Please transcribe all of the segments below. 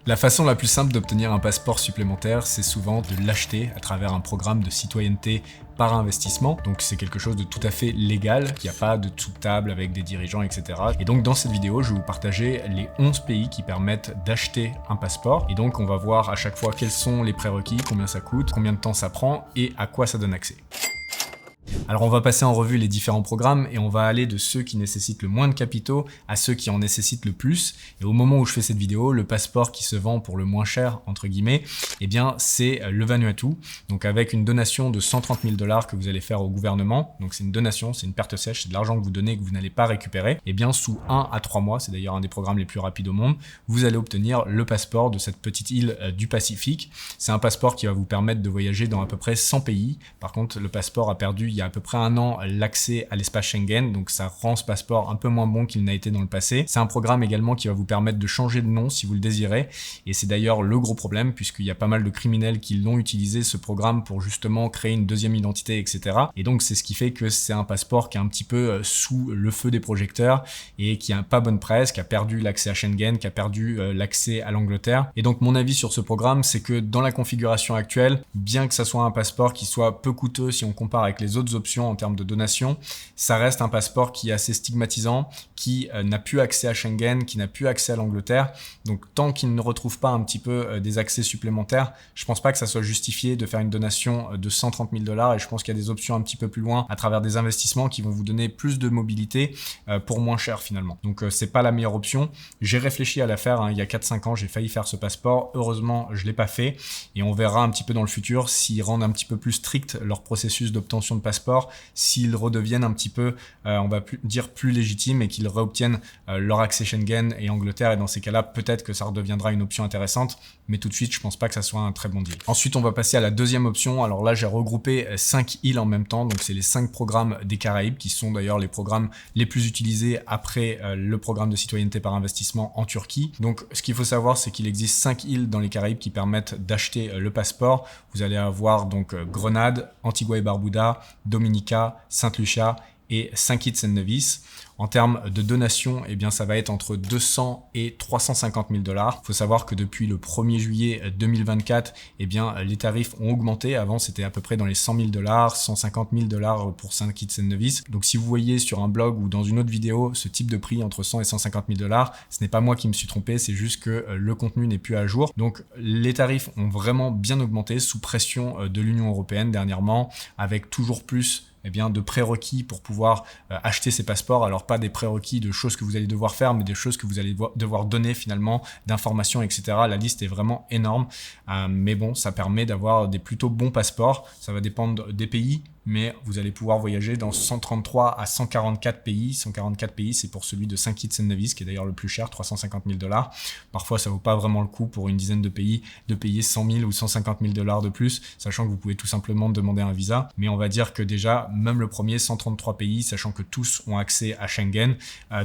La façon la plus simple d'obtenir un passeport supplémentaire, c'est souvent de l'acheter à travers un programme de citoyenneté par investissement. Donc c'est quelque chose de tout à fait légal, il n'y a pas de sous-table avec des dirigeants, etc. Et donc dans cette vidéo, je vais vous partager les 11 pays qui permettent d'acheter un passeport. Et donc on va voir à chaque fois quels sont les prérequis, combien ça coûte, combien de temps ça prend et à quoi ça donne accès. Alors on va passer en revue les différents programmes et on va aller de ceux qui nécessitent le moins de capitaux à ceux qui en nécessitent le plus. Et au moment où je fais cette vidéo, le passeport qui se vend pour le moins cher, entre guillemets, eh bien c'est le Vanuatu. Donc avec une donation de 130 000 $ que vous allez faire au gouvernement, donc c'est une donation, c'est une perte sèche, c'est de l'argent que vous donnez et que vous n'allez pas récupérer, eh bien sous 1 à 3 mois, c'est d'ailleurs un des programmes les plus rapides au monde, vous allez obtenir le passeport de cette petite île du Pacifique. C'est un passeport qui va vous permettre de voyager dans à peu près 100 pays. Par contre, le passeport a perdu il y a à peu près un an l'accès à l'espace Schengen, donc ça rend ce passeport un peu moins bon qu'il n'a été dans le passé. C'est un programme également qui va vous permettre de changer de nom si vous le désirez, et c'est d'ailleurs le gros problème puisqu'il y a pas mal de criminels qui l'ont utilisé ce programme pour justement créer une deuxième identité, etc. Et donc c'est ce qui fait que c'est un passeport qui est un petit peu sous le feu des projecteurs et qui a pas bonne presse, qui a perdu l'accès à Schengen, qui a perdu l'accès à l'Angleterre. Et donc mon avis sur ce programme, c'est que dans la configuration actuelle, bien que ça soit un passeport qui soit peu coûteux si on compare avec les autres options en termes de donation, ça reste un passeport qui est assez stigmatisant, qui n'a plus accès à Schengen, qui n'a plus accès à l'Angleterre. Donc tant qu'il ne retrouve pas un petit peu des accès supplémentaires, je pense pas que ça soit justifié de faire une donation de 130 000 $ et je pense qu'il y a des options un petit peu plus loin à travers des investissements qui vont vous donner plus de mobilité pour moins cher finalement. Donc c'est pas la meilleure option. J'ai réfléchi à la faire il y a 4-5 ans, j'ai failli faire ce passeport. Heureusement, je l'ai pas fait et on verra un petit peu dans le futur s'ils rendent un petit peu plus strict leur processus d'obtention de passeport, s'ils redeviennent un petit peu, on va dire plus légitimes et qu'ils réobtiennent leur accès Schengen et Angleterre. Et dans ces cas-là, peut-être que ça redeviendra une option intéressante, mais tout de suite, je pense pas que ça soit un très bon deal. Ensuite, on va passer à la deuxième option. Alors là, j'ai regroupé 5 îles en même temps. Donc c'est les 5 programmes des Caraïbes qui sont d'ailleurs les programmes les plus utilisés après le programme de citoyenneté par investissement en Turquie. Donc ce qu'il faut savoir, c'est qu'il existe 5 îles dans les Caraïbes qui permettent d'acheter le passeport. Vous allez avoir donc Grenade, Antigua et Barbuda, Dominica, Sainte Lucia et Saint Kitts and Nevis. En termes de donation, eh bien, ça va être entre 200 et 350 000 $. Il faut savoir que depuis le 1er juillet 2024, eh bien, les tarifs ont augmenté. Avant, c'était à peu près dans les 100 000 $, 150 000 $ pour Saint Kitts and Nevis. Donc, si vous voyez sur un blog ou dans une autre vidéo ce type de prix entre 100 et 150 000 $, ce n'est pas moi qui me suis trompé, c'est juste que le contenu n'est plus à jour. Donc, les tarifs ont vraiment bien augmenté sous pression de l'Union européenne dernièrement, avec toujours plus de prérequis pour pouvoir acheter ces passeports. Alors pas des prérequis de choses que vous allez devoir faire, mais des choses que vous allez devoir donner finalement, d'informations, etc. La liste est vraiment énorme, mais bon, ça permet d'avoir des plutôt bons passeports. Ça va dépendre des pays, mais vous allez pouvoir voyager dans 133 à 144 pays. 144 pays, c'est pour celui de Saint Kitts and Nevis, qui est d'ailleurs le plus cher, 350 000 $. Parfois, ça vaut pas vraiment le coup pour une dizaine de pays de payer 100 000 ou 150 000 $ de plus, sachant que vous pouvez tout simplement demander un visa. Mais on va dire que déjà, même le premier, 133 pays, sachant que tous ont accès à Schengen.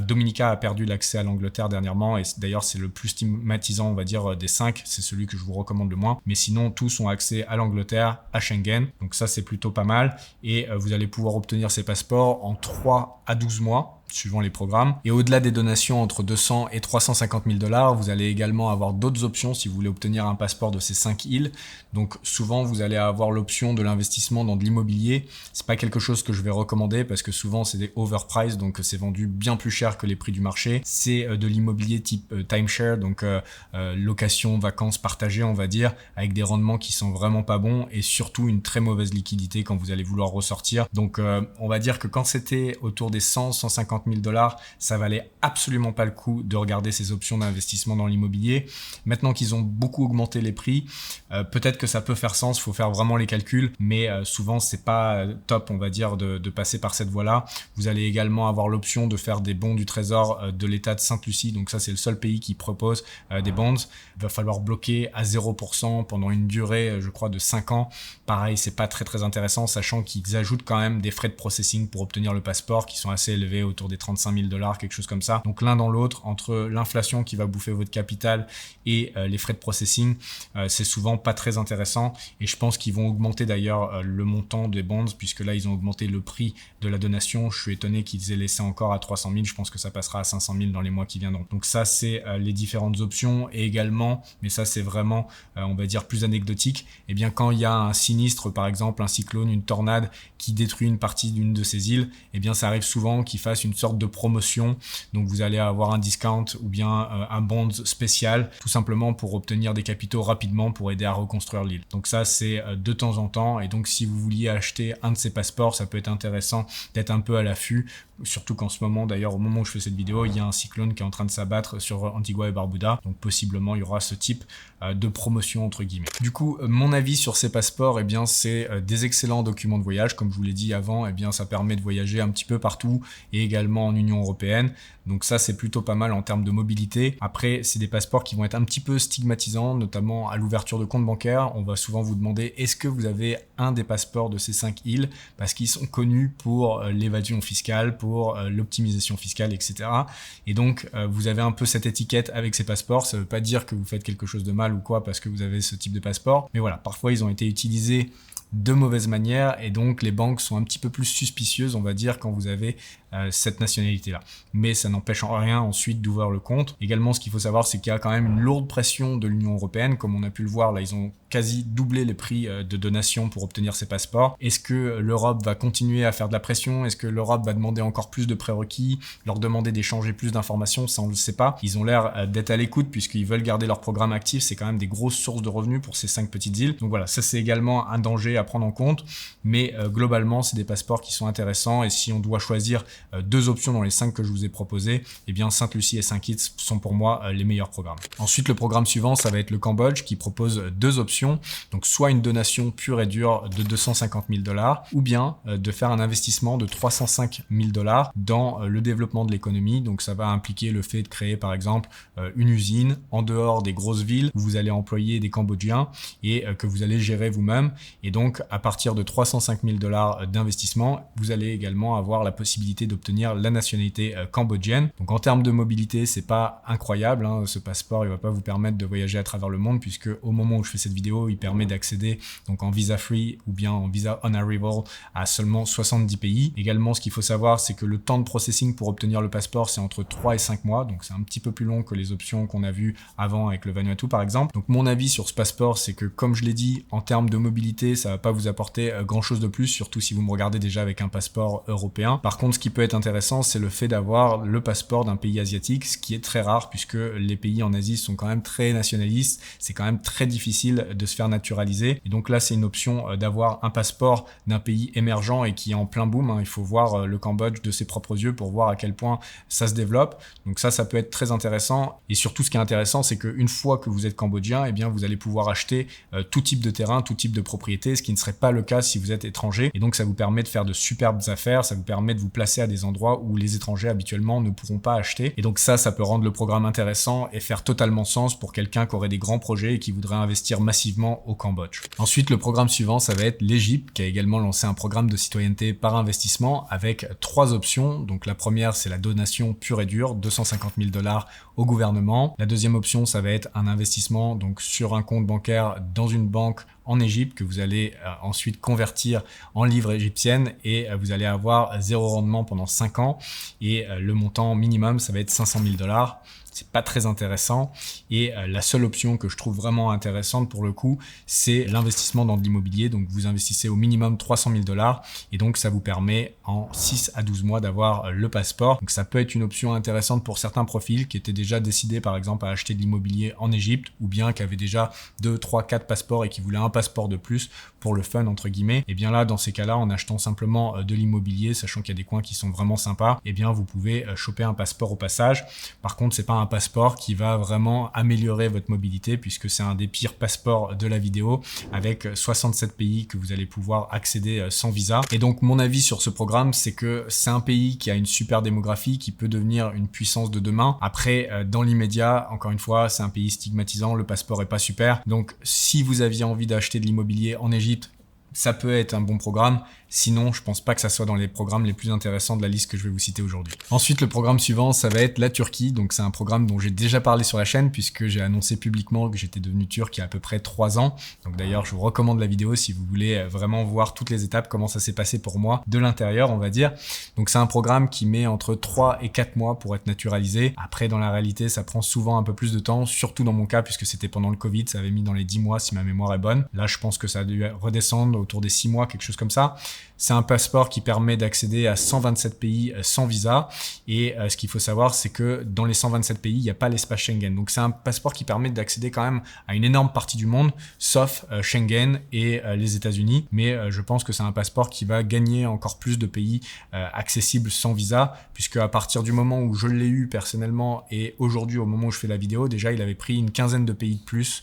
Dominica a perdu l'accès à l'Angleterre dernièrement, et d'ailleurs, c'est le plus stigmatisant, on va dire, des 5. C'est celui que je vous recommande le moins. Mais sinon, tous ont accès à l'Angleterre, à Schengen. Donc ça, c'est plutôt pas mal. Et vous allez pouvoir obtenir ces passeports en 3 à 12 mois. Suivant les programmes. Et au-delà des donations entre 200 et 350 000 $, vous allez également avoir d'autres options si vous voulez obtenir un passeport de ces 5 îles. Donc souvent, vous allez avoir l'option de l'investissement dans de l'immobilier. C'est pas quelque chose que je vais recommander parce que souvent, c'est des overpriced, donc c'est vendu bien plus cher que les prix du marché. C'est de l'immobilier type timeshare, donc location, vacances partagées, on va dire, avec des rendements qui sont vraiment pas bons et surtout une très mauvaise liquidité quand vous allez vouloir ressortir. Donc on va dire que quand c'était autour des 100-150 000 $, ça valait absolument pas le coup de regarder ces options d'investissement dans l'immobilier. Maintenant qu'ils ont beaucoup augmenté les prix, peut-être que ça peut faire sens, il faut faire vraiment les calculs, mais souvent c'est pas top, on va dire, de passer par cette voie-là. Vous allez également avoir l'option de faire des bons du trésor de l'État de Sainte-Lucie, donc ça c'est le seul pays qui propose des bonds. Il va falloir bloquer à 0% pendant une durée, je crois, de 5 ans. Pareil, c'est pas très intéressant, sachant qu'ils ajoutent quand même des frais de processing pour obtenir le passeport qui sont assez élevés, autour autour des 35 000 $, quelque chose comme ça. Donc l'un dans l'autre, entre l'inflation qui va bouffer votre capital et les frais de processing, c'est souvent pas très intéressant. Et je pense qu'ils vont augmenter d'ailleurs le montant des bonds, puisque là, ils ont augmenté le prix de la donation. Je suis étonné qu'ils aient laissé encore à 300 000. Je pense que ça passera à 500 000 dans les mois qui viendront. Donc ça, c'est les différentes options. Et également, mais ça, c'est vraiment, on va dire, plus anecdotique, eh bien, quand il y a un sinistre, par exemple, un cyclone, une tornade qui détruit une partie d'une de ces îles, eh bien, ça arrive souvent qu'ils fassent une sorte de promotion. Donc, vous allez avoir un discount ou bien un bond spécial, tout simplement pour obtenir des capitaux rapidement pour aider à reconstruire l'île. Donc ça, c'est de temps en temps. Et donc, si vous vouliez acheter un de ces passeports, ça peut être intéressant d'être un peu à l'affût. Surtout qu'en ce moment, d'ailleurs, au moment où je fais cette vidéo, il y a un cyclone qui est en train de s'abattre sur Antigua et Barbuda. Donc, possiblement, il y aura ce type de promotion, entre guillemets. Du coup, mon avis sur ces passeports, eh bien, c'est des excellents documents de voyage. Comme je vous l'ai dit avant, eh bien, ça permet de voyager un petit peu partout et également en Union européenne. Donc ça, c'est plutôt pas mal en termes de mobilité. Après, c'est des passeports qui vont être un petit peu stigmatisants, notamment à l'ouverture de compte bancaire. On va souvent vous demander, est-ce que vous avez un des passeports de ces 5 îles? Parce qu'ils sont connus pour l'évasion fiscale, pour l'optimisation fiscale, etc. Et donc, vous avez un peu cette étiquette avec ces passeports. Ça ne veut pas dire que vous faites quelque chose de mal ou quoi parce que vous avez ce type de passeport. Mais voilà, parfois, ils ont été utilisés de mauvaise manière et donc les banques sont un petit peu plus suspicieuses, on va dire, quand vous avez cette nationalité-là. Mais ça n'empêche en rien ensuite d'ouvrir le compte. Également, ce qu'il faut savoir, c'est qu'il y a quand même une lourde pression de l'Union européenne. Comme on a pu le voir, là, ils ont quasi doublé les prix de donation pour obtenir ces passeports. Est-ce que l'Europe va continuer à faire de la pression? Est-ce que l'Europe va demander encore plus de prérequis, leur demander d'échanger plus d'informations? Ça, on ne le sait pas. Ils ont l'air d'être à l'écoute puisqu'ils veulent garder leur programme actif. C'est quand même des grosses sources de revenus pour ces 5 petites îles. Donc voilà, ça c'est également un danger à prendre en compte. Mais globalement, c'est des passeports qui sont intéressants. Et si on doit choisir 2 options dans les 5 que je vous ai proposées, eh bien Sainte-Lucie et Saint-Kitts sont pour moi les meilleurs programmes. Ensuite, le programme suivant, ça va être le Cambodge qui propose 2 options. Donc soit une donation pure et dure de 250 000 $, ou bien de faire un investissement de 305 000 $ dans le développement de l'économie. Donc ça va impliquer le fait de créer par exemple une usine en dehors des grosses villes où vous allez employer des Cambodgiens et que vous allez gérer vous-même. Et donc à partir de 305 000 $ d'investissement, vous allez également avoir la possibilité d'obtenir la nationalité cambodgienne. Donc en termes de mobilité, c'est pas incroyable, hein. Ce passeport, il va pas vous permettre de voyager à travers le monde puisque au moment où je fais cette vidéo, il permet d'accéder donc en visa free ou bien en visa on arrival à seulement 70 pays. Également, ce qu'il faut savoir, c'est que le temps de processing pour obtenir le passeport, c'est entre 3 et 5 mois. Donc c'est un petit peu plus long que les options qu'on a vues avant avec le Vanuatu par exemple. Donc mon avis sur ce passeport, c'est que comme je l'ai dit, en termes de mobilité, ça va pas vous apporter grand chose de plus, surtout si vous me regardez déjà avec un passeport européen. Par contre, ce qui peut être intéressant, c'est le fait d'avoir le passeport d'un pays asiatique, ce qui est très rare puisque les pays en Asie sont quand même très nationalistes. C'est quand même très difficile de se faire naturaliser. Et donc là, c'est une option d'avoir un passeport d'un pays émergent et qui est en plein boom, hein. Il faut voir le Cambodge de ses propres yeux pour voir à quel point ça se développe. Donc ça peut être très intéressant. Et surtout, ce qui est intéressant, c'est qu'une fois que vous êtes cambodgien, eh bien, vous allez pouvoir acheter tout type de terrain, tout type de propriété, ce qui ne serait pas le cas si vous êtes étranger. Et donc, ça vous permet de faire de superbes affaires. Ça vous permet de vous placer à des endroits où les étrangers habituellement ne pourront pas acheter. Et donc ça peut rendre le programme intéressant et faire totalement sens pour quelqu'un qui aurait des grands projets et qui voudrait investir massivement au Cambodge. Ensuite, le programme suivant, ça va être l'Égypte, qui a également lancé un programme de citoyenneté par investissement avec 3 options. Donc la première, c'est la donation pure et dure, 250 000 $ au gouvernement. La deuxième option, ça va être un investissement donc sur un compte bancaire dans une banque en Égypte que vous allez ensuite convertir en livres égyptiennes et vous allez avoir 0 rendement pendant 5 ans et le montant minimum, ça va être 500 000 $. C'est pas très intéressant et la seule option que je trouve vraiment intéressante pour le coup, c'est l'investissement dans de l'immobilier. Donc vous investissez au minimum 300 000 $ et donc ça vous permet en 6 à 12 mois d'avoir le passeport. Donc ça peut être une option intéressante pour certains profils qui étaient déjà décidés par exemple à acheter de l'immobilier en Égypte ou bien qui avaient déjà 2, 3, 4 passeports et qui voulaient un passeport de plus pour le fun entre guillemets. Et bien là, dans ces cas-là, en achetant simplement de l'immobilier, sachant qu'il y a des coins qui sont vraiment sympas, et bien vous pouvez choper un passeport au passage. Par contre, c'est pas un passeport qui va vraiment améliorer votre mobilité puisque c'est un des pires passeports de la vidéo avec 67 pays que vous allez pouvoir accéder sans visa. Et donc mon avis sur ce programme, c'est que c'est un pays qui a une super démographie, qui peut devenir une puissance de demain. Après, dans l'immédiat, encore une fois, c'est un pays stigmatisant, le passeport est pas super. Donc si vous aviez envie d'acheter de l'immobilier en Égypte, ça peut être un bon programme. Sinon, je pense pas que ça soit dans les programmes les plus intéressants de la liste que je vais vous citer aujourd'hui. Ensuite, le programme suivant, ça va être la Turquie. Donc c'est un programme dont j'ai déjà parlé sur la chaîne puisque j'ai annoncé publiquement que j'étais devenu turc il y a à peu près 3 ans. Donc d'ailleurs, je vous recommande la vidéo si vous voulez vraiment voir toutes les étapes, comment ça s'est passé pour moi de l'intérieur, on va dire. Donc c'est un programme qui met entre 3 et 4 mois pour être naturalisé. Après, dans la réalité, ça prend souvent un peu plus de temps, surtout dans mon cas puisque c'était pendant le Covid, ça avait mis dans les 10 mois si ma mémoire est bonne. Là, je pense que ça a dû redescendre autour des 6 mois, quelque chose comme ça. C'est un passeport qui permet d'accéder à 127 pays sans visa. Et ce qu'il faut savoir, c'est que dans les 127 pays, il n'y a pas l'espace Schengen. Donc c'est un passeport qui permet d'accéder quand même à une énorme partie du monde, sauf Schengen et les États-Unis. Mais je pense que c'est un passeport qui va gagner encore plus de pays accessibles sans visa, puisque à partir du moment où je l'ai eu personnellement et aujourd'hui au moment où je fais la vidéo, déjà il avait pris une quinzaine de pays de plus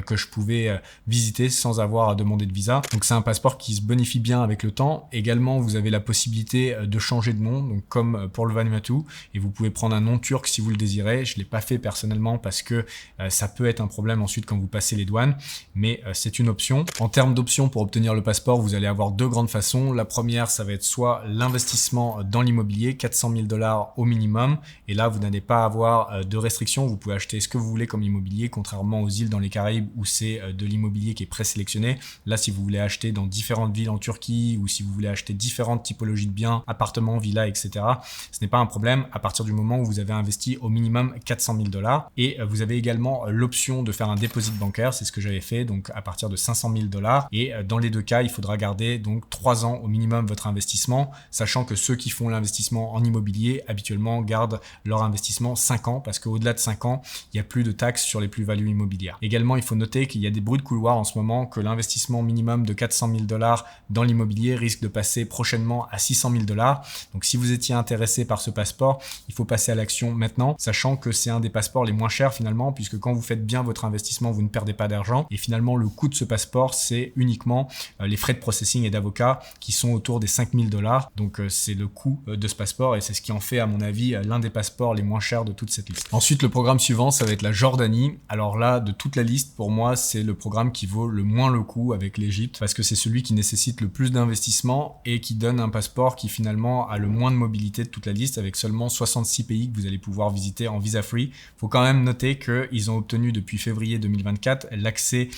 que je pouvais visiter sans avoir à demander de visa. Donc c'est un passeport qui se bonifie bien avec le temps. Également, vous avez la possibilité de changer de nom, donc comme pour le Vanuatu, et vous pouvez prendre un nom turc si vous le désirez. Je l'ai pas fait personnellement parce que ça peut être un problème ensuite quand vous passez les douanes, mais c'est une option. En termes d'options pour obtenir le passeport, vous allez avoir 2 grandes façons. La première, ça va être soit l'investissement dans l'immobilier, 400 000 $ au minimum, et là vous n'allez pas avoir de restrictions. Vous pouvez acheter ce que vous voulez comme immobilier, contrairement aux îles dans les Caraïbes où c'est de l'immobilier qui est présélectionné. Là, si vous voulez acheter dans différentes villes en Turquie ou si vous voulez acheter différentes typologies de biens, appartements, villas, etc., ce n'est pas un problème à partir du moment où vous avez investi au minimum 400 000 $. Et vous avez également l'option de faire un dépôt bancaire, c'est ce que j'avais fait, donc à partir de 500 000 $. Et dans les 2 cas, il faudra garder donc 3 ans au minimum votre investissement, sachant que ceux qui font l'investissement en immobilier habituellement gardent leur investissement 5 ans, parce qu'au-delà de 5 ans, il n'y a plus de taxes sur les plus-values immobilières. Également, il faut noter qu'il y a des bruits de couloir en ce moment, que l'investissement minimum de 400 000 $ dans l'immobilier risque de passer prochainement à 600 000 $. Donc si vous étiez intéressé par ce passeport, il faut passer à l'action maintenant, sachant que c'est un des passeports les moins chers finalement, puisque quand vous faites bien votre investissement, vous ne perdez pas d'argent. Et finalement, le coût de ce passeport, c'est uniquement les frais de processing et d'avocat qui sont autour des 5 000 $. Donc c'est le coût de ce passeport et c'est ce qui en fait, à mon avis, l'un des passeports les moins chers de toute cette liste. Ensuite, le programme suivant, ça va être la Jordanie. Alors là, de toute la liste, pour moi, c'est le programme qui vaut le moins le coup avec l'Égypte, parce que c'est celui qui nécessite le plus d'investissement et qui donne un passeport qui finalement a le moins de mobilité de toute la liste, avec seulement 66 pays que vous allez pouvoir visiter en visa free. Faut quand même noter qu'ils ont obtenu depuis février 2024 l'accès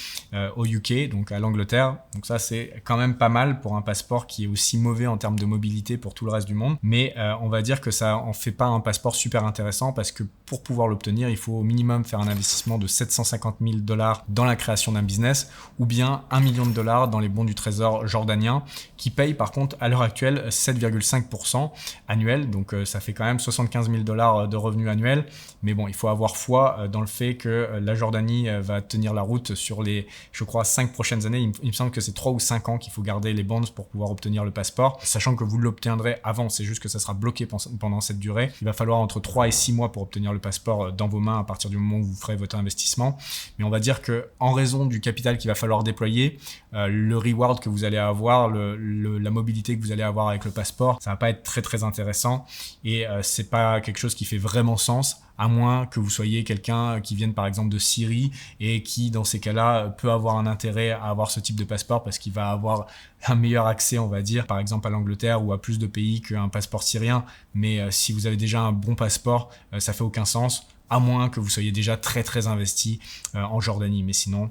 au UK, donc à l'Angleterre. Donc ça, c'est quand même pas mal pour un passeport qui est aussi mauvais en termes de mobilité pour tout le reste du monde. Mais on va dire que ça en fait pas un passeport super intéressant, parce que pour pouvoir l'obtenir, il faut au minimum faire un investissement de 750 000 $ dans la création d'un business, ou bien 1 million de dollars dans les bons du trésor jordanien, qui payent par contre à l'heure actuelle 7,5% annuel. Donc ça fait quand même 75 000 $ de revenus annuels. Mais bon, il faut avoir foi dans le fait que la Jordanie va tenir la route sur les, je crois, 5 prochaines années. Il me semble que c'est 3 ou 5 ans qu'il faut garder les bonds pour pouvoir obtenir le passeport, sachant que vous l'obtiendrez avant, c'est juste que ça sera bloqué pendant cette durée. Il va falloir entre 3 et 6 mois pour obtenir le passeport dans vos mains à partir du moment où vous ferez votre investissement. Mais on va dire que en raison du capital qu'il va falloir déployer, le reward que vous allez avoir, la mobilité que vous allez avoir avec le passeport, ça va pas être très intéressant, et c'est pas quelque chose qui fait vraiment sens, à moins que vous soyez quelqu'un qui vienne par exemple de Syrie et qui dans ces cas-là peut avoir un intérêt à avoir ce type de passeport parce qu'il va avoir un meilleur accès, on va dire, par exemple à l'Angleterre ou à plus de pays qu'un passeport syrien. Mais si vous avez déjà un bon passeport, ça fait aucun sens, à moins que vous soyez déjà très investi en Jordanie. Mais sinon,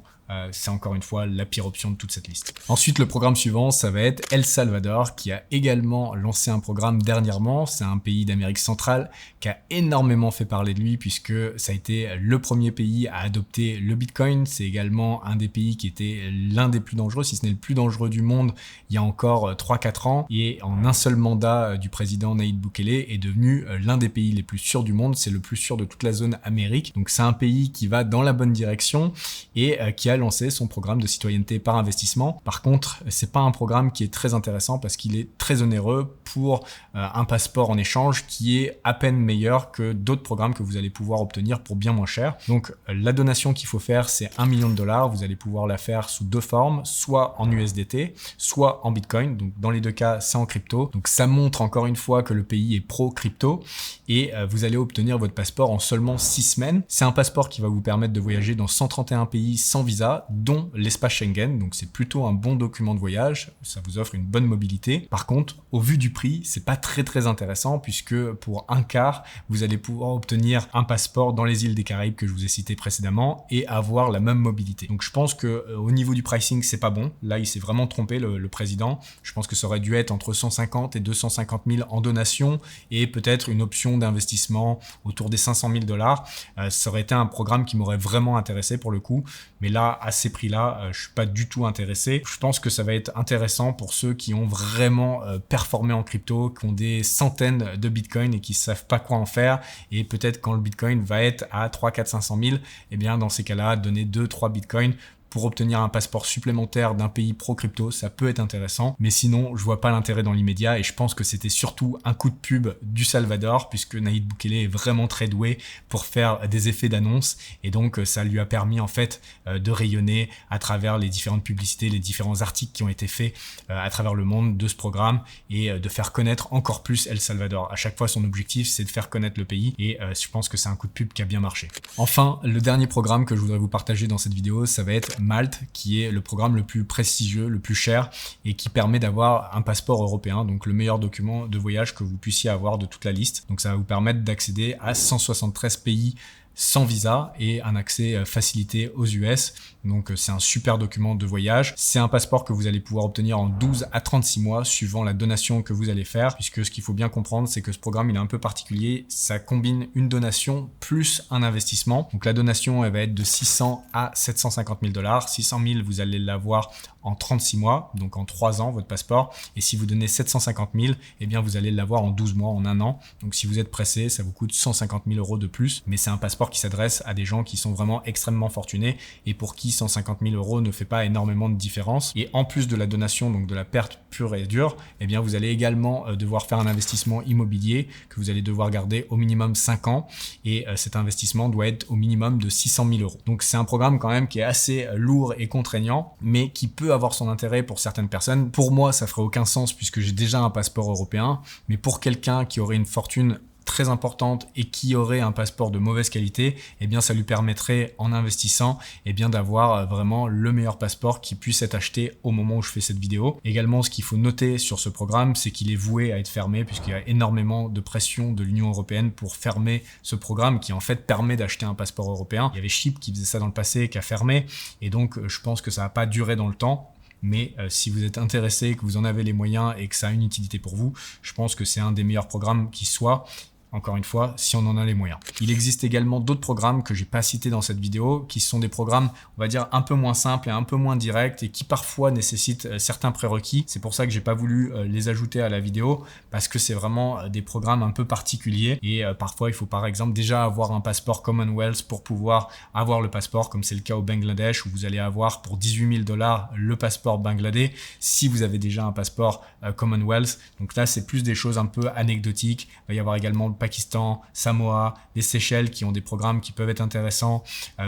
c'est encore une fois la pire option de toute cette liste. Ensuite, le programme suivant, ça va être El Salvador, qui a également lancé un programme dernièrement. C'est un pays d'Amérique centrale qui a énormément fait parler de lui, puisque ça a été le premier pays à adopter le Bitcoin. C'est également un des pays qui était l'un des plus dangereux, si ce n'est le plus dangereux du monde, il y a encore 3-4 ans. Et en un seul mandat du président Nayib Bukele, est devenu l'un des pays les plus sûrs du monde. C'est le plus sûr de toute la zone Amérique. Donc c'est un pays qui va dans la bonne direction et qui a lancé son programme de citoyenneté par investissement. Par contre, c'est pas un programme qui est très intéressant parce qu'il est très onéreux pour un passeport en échange qui est à peine meilleur que d'autres programmes que vous allez pouvoir obtenir pour bien moins cher. Donc la donation qu'il faut faire, c'est 1 million de dollars. Vous allez pouvoir la faire sous 2 formes, soit en USDT, soit en Bitcoin. Donc dans les 2 cas, c'est en crypto. Donc ça montre encore une fois que le pays est pro-crypto et vous allez obtenir votre passeport en seulement 6 semaines. C'est un passeport qui va vous permettre de voyager dans 131 pays sans visa. visas, dont l'espace Schengen, donc c'est plutôt un bon document de voyage, ça vous offre une bonne mobilité. Par contre, au vu du prix, c'est pas très intéressant puisque pour un quart, vous allez pouvoir obtenir un passeport dans les îles des Caraïbes que je vous ai cité précédemment et avoir la même mobilité. Donc je pense que au niveau du pricing, c'est pas bon. Là, il s'est vraiment trompé, le président. Je pense que ça aurait dû être entre 150 et 250 000 en donation et peut-être une option d'investissement autour des 500 000 $. Ça aurait été un programme qui m'aurait vraiment intéressé pour le coup. Mais là, à ces prix-là, je suis pas du tout intéressé. Je pense que ça va être intéressant pour ceux qui ont vraiment performé en crypto, qui ont des centaines de bitcoins et qui savent pas quoi en faire. Et peut-être quand le bitcoin va être à 3, 4, 500 000, eh bien dans ces cas-là, donner 2, 3 bitcoins pour obtenir un passeport supplémentaire d'un pays pro-crypto, ça peut être intéressant. Mais sinon, je vois pas l'intérêt dans l'immédiat et je pense que c'était surtout un coup de pub du Salvador puisque Nayib Bukele est vraiment très doué pour faire des effets d'annonce et donc ça lui a permis en fait de rayonner à travers les différentes publicités, les différents articles qui ont été faits à travers le monde de ce programme et de faire connaître encore plus El Salvador. À chaque fois, son objectif, c'est de faire connaître le pays et je pense que c'est un coup de pub qui a bien marché. Enfin, le dernier programme que je voudrais vous partager dans cette vidéo, ça va être Malte, qui est le programme le plus prestigieux, le plus cher et qui permet d'avoir un passeport européen, donc le meilleur document de voyage que vous puissiez avoir de toute la liste. Donc ça va vous permettre d'accéder à 173 pays sans visa et un accès facilité aux US. Donc c'est un super document de voyage. C'est un passeport que vous allez pouvoir obtenir en 12 à 36 mois suivant la donation que vous allez faire, puisque ce qu'il faut bien comprendre, c'est que ce programme il est un peu particulier. Ça combine une donation plus un investissement. Donc la donation elle va être de 600 à 750 000 $. 600 000 vous allez l'avoir en 36 mois, donc en 3 ans votre passeport. Et si vous donnez 750 000, eh bien vous allez l'avoir en 12 mois, en 1 an. Donc si vous êtes pressé, ça vous coûte 150 000 € de plus. Mais c'est un passeport qui s'adresse à des gens qui sont vraiment extrêmement fortunés et pour qui 150 000 € ne fait pas énormément de différence. Et en plus de la donation, donc de la perte pure et dure, eh bien vous allez également devoir faire un investissement immobilier que vous allez devoir garder au minimum 5 ans et cet investissement doit être au minimum de 600 000 €. Donc c'est un programme quand même qui est assez lourd et contraignant, mais qui peut avoir son intérêt pour certaines personnes. Pour moi, ça ferait aucun sens puisque j'ai déjà un passeport européen, mais pour quelqu'un qui aurait une fortune très importante et qui aurait un passeport de mauvaise qualité, eh bien ça lui permettrait en investissant eh bien d'avoir vraiment le meilleur passeport qui puisse être acheté au moment où je fais cette vidéo. Également, ce qu'il faut noter sur ce programme, c'est qu'il est voué à être fermé puisqu'il y a énormément de pression de l'Union européenne pour fermer ce programme qui en fait permet d'acheter un passeport européen. Il y avait Chypre qui faisait ça dans le passé, qui a fermé et donc je pense que ça va pas durer dans le temps. Mais si vous êtes intéressé, que vous en avez les moyens et que ça a une utilité pour vous, je pense que c'est un des meilleurs programmes qui soit. Encore une fois, si on en a les moyens. Il existe également d'autres programmes que j'ai pas cités dans cette vidéo, qui sont des programmes, on va dire, un peu moins simples et un peu moins directs et qui parfois nécessitent certains prérequis. C'est pour ça que j'ai pas voulu les ajouter à la vidéo parce que c'est vraiment des programmes un peu particuliers et parfois il faut par exemple déjà avoir un passeport Commonwealth pour pouvoir avoir le passeport, comme c'est le cas au Bangladesh où vous allez avoir pour 18 000 $ le passeport bangladais si vous avez déjà un passeport Commonwealth. Donc là, c'est plus des choses un peu anecdotiques. Il va y avoir également le Pakistan, Samoa, les Seychelles qui ont des programmes qui peuvent être intéressants.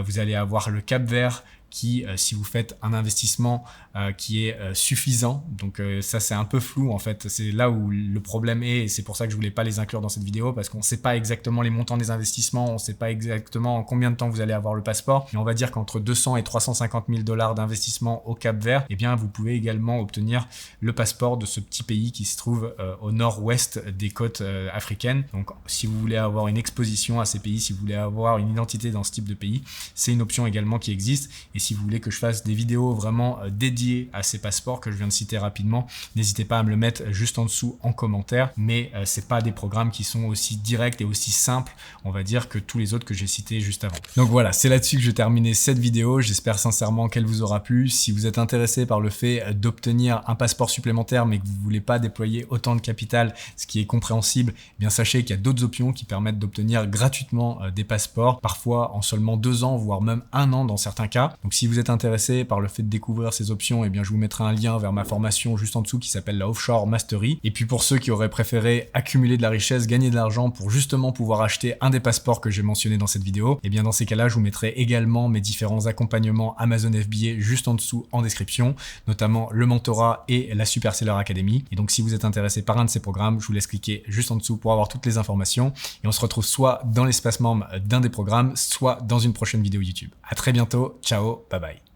Vous allez avoir le Cap-Vert qui, si vous faites un investissement qui est suffisant, donc ça c'est un peu flou en fait, c'est là où le problème est et c'est pour ça que je voulais pas les inclure dans cette vidéo parce qu'on sait pas exactement les montants des investissements, on sait pas exactement en combien de temps vous allez avoir le passeport, mais on va dire qu'entre 200 et 350 000 $ d'investissement au Cap-Vert, eh bien vous pouvez également obtenir le passeport de ce petit pays qui se trouve au nord-ouest des côtes africaines. Donc si vous voulez avoir une exposition à ces pays, si vous voulez avoir une identité dans ce type de pays, c'est une option également qui existe. Et si vous voulez que je fasse des vidéos vraiment dédiées à ces passeports que je viens de citer rapidement, n'hésitez pas à me le mettre juste en dessous en commentaire. Mais c'est pas des programmes qui sont aussi directs et aussi simples, on va dire, que tous les autres que j'ai cités juste avant. Donc voilà, c'est là-dessus que je vais terminer cette vidéo. J'espère sincèrement qu'elle vous aura plu. Si vous êtes intéressé par le fait d'obtenir un passeport supplémentaire, mais que vous voulez pas déployer autant de capital, ce qui est compréhensible, eh bien sachez qu'il y a d'autres options qui permettent d'obtenir gratuitement des passeports, parfois en seulement 2 ans, voire même 1 an dans certains cas. Donc si vous êtes intéressé par le fait de découvrir ces options, eh bien je vous mettrai un lien vers ma formation juste en dessous qui s'appelle la Offshore Mastery. Et puis pour ceux qui auraient préféré accumuler de la richesse, gagner de l'argent pour justement pouvoir acheter un des passeports que j'ai mentionné dans cette vidéo, eh bien dans ces cas-là, je vous mettrai également mes différents accompagnements Amazon FBA juste en dessous en description, notamment le mentorat et la Super Seller Academy. Et donc si vous êtes intéressé par un de ces programmes, je vous laisse cliquer juste en dessous pour avoir toutes les informations. Et on se retrouve soit dans l'espace membre d'un des programmes, soit dans une prochaine vidéo YouTube. À très bientôt, ciao, bye bye.